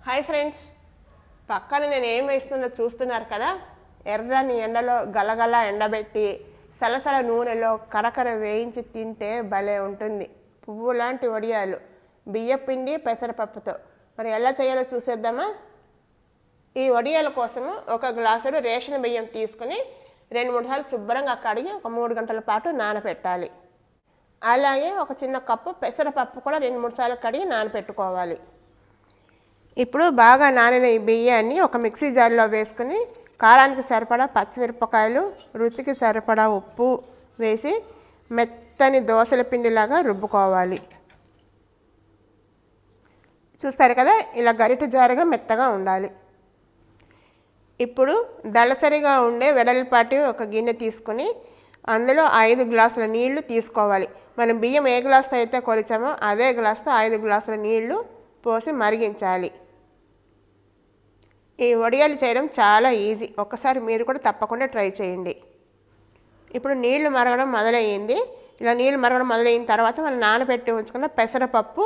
Hi friends, పక్కన నేను ఏం వేస్తుందో చూస్తున్నారు కదా. ఎర్రని ఎండలో గలగల ఎండబెట్టి సలసల నూనెలో కరకర వేయించి తింటే భలే ఉంటుంది. పువ్వు లాంటి వడియాలు బియ్యపిండి పెసరపప్పుతో. మరి ఎలా చేయాలో చూసేద్దామా. ఈ వడియాల కోసము ఒక గ్లాసుడు రేషన్ బియ్యం తీసుకుని 2-3 సార్లు శుభ్రంగా కడిగి ఒక 3 గంటల పాటు నానబెట్టాలి. అలాగే ఒక చిన్న కప్పు పెసరపప్పు కూడా 2-3 సార్లు కడిగి నానబెట్టుకోవాలి. ఇప్పుడు బాగా నానిన ఈ బియ్యాన్ని ఒక మిక్సీ జార్లో వేసుకుని కారానికి సరిపడా పచ్చిమిరపకాయలు, రుచికి సరిపడా ఉప్పు వేసి మెత్తని దోసల పిండిలాగా రుబ్బుకోవాలి. చూస్తారు కదా, ఇలా గరిటె జారుగా మెత్తగా ఉండాలి. ఇప్పుడు దళసరిగా ఉండే వెడల్పాటి ఒక గిన్నె తీసుకుని అందులో 5 గ్లాసుల నీళ్లు తీసుకోవాలి. మనం బియ్యం ఏ గ్లాసుతో అయితే కొలిచామో అదే గ్లాసుతో 5 గ్లాసుల నీళ్లు పోసి మరిగించాలి. ఈ వడియాలు చేయడం చాలా ఈజీ. ఒక్కసారి మీరు కూడా తప్పకుండా ట్రై చేయండి. ఇప్పుడు నీళ్లు మరగడం మొదలయ్యింది. ఇలా నీళ్లు మరగడం మొదలైన తర్వాత మనం నానబెట్టి ఉంచుకున్న పెసరపప్పు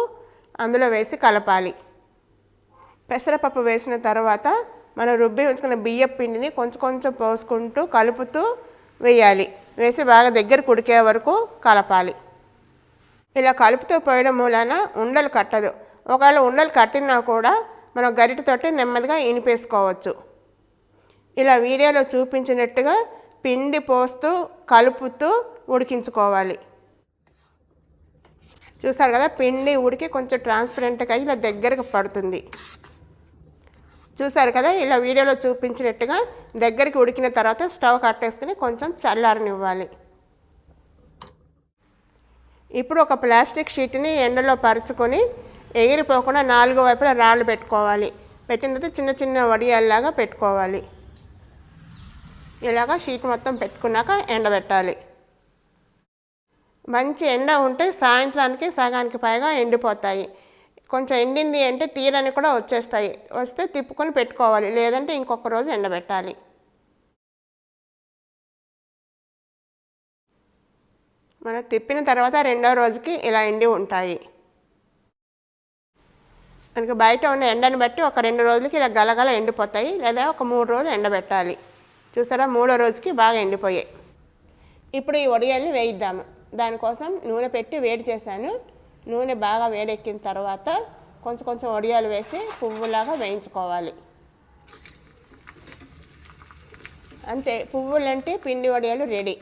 అందులో వేసి కలపాలి. పెసరపప్పు వేసిన తర్వాత మనం రుబ్బి ఉంచుకున్న బియ్యం పిండిని కొంచెం కొంచెం పోసుకుంటూ కలుపుతూ వేయాలి. వేసి బాగా దగ్గర ఉడికే వరకు కలపాలి. ఇలా కలుపుతూ పోయడం మూలాన ఉండలు కట్టదు. ఒకవేళ ఉండలు కట్టినా కూడా మనం గరిటెతోటి నెమ్మదిగా ఇనిపేసుకోవచ్చు. ఇలా వీడియోలో చూపించినట్టుగా పిండి పోస్తూ కలుపుతూ ఉడికించుకోవాలి. చూసారు కదా, పిండి ఉడికి కొంచెం ట్రాన్స్పరెంట్గా ఇలా దగ్గరకు పడుతుంది. చూసారు కదా, ఇలా వీడియోలో చూపించినట్టుగా దగ్గరికి ఉడికిన తర్వాత స్టవ్ కట్టేసుకుని కొంచెం చల్లారనివ్వాలి. ఇప్పుడు ఒక ప్లాస్టిక్ షీట్ని ఎండలో పరుచుకొని ఎగిరిపోకుండా 4 వైపులా రాళ్ళు పెట్టుకోవాలి. పెట్టిన తర్వాత చిన్న చిన్న వడియాల్లాగా పెట్టుకోవాలి. ఇలాగా షీట్ మొత్తం పెట్టుకున్నాక ఎండబెట్టాలి. మంచి ఎండ ఉంటే సాయంత్రానికి సగానికి పైగా ఎండిపోతాయి. కొంచెం ఎండింది అంటే తీయడానికి కూడా వచ్చేస్తాయి. వస్తే తిప్పుకొని పెట్టుకోవాలి, లేదంటే ఇంకొక రోజు ఎండబెట్టాలి. మనం తిప్పిన తర్వాత 2వ రోజుకి ఇలా ఎండి ఉంటాయి. మనకి బయట ఉన్న ఎండను బట్టి ఒక 2 రోజులకి ఇలా గలగల ఎండిపోతాయి, లేదా ఒక 3 రోజులు ఎండబెట్టాలి. చూసారా, 3వ రోజుకి బాగా ఎండిపోయాయి. ఇప్పుడు ఈ వడియాల్ని వేయిద్దాము. దానికోసం నూనె పెట్టి వేడి చేశాను. నూనె బాగా వేడెక్కిన తర్వాత కొంచెం కొంచెం వడియాలు వేసి పువ్వులాగా వేయించుకోవాలి. అంతే, పువ్వులంటే పిండి వడియాలు రెడీ.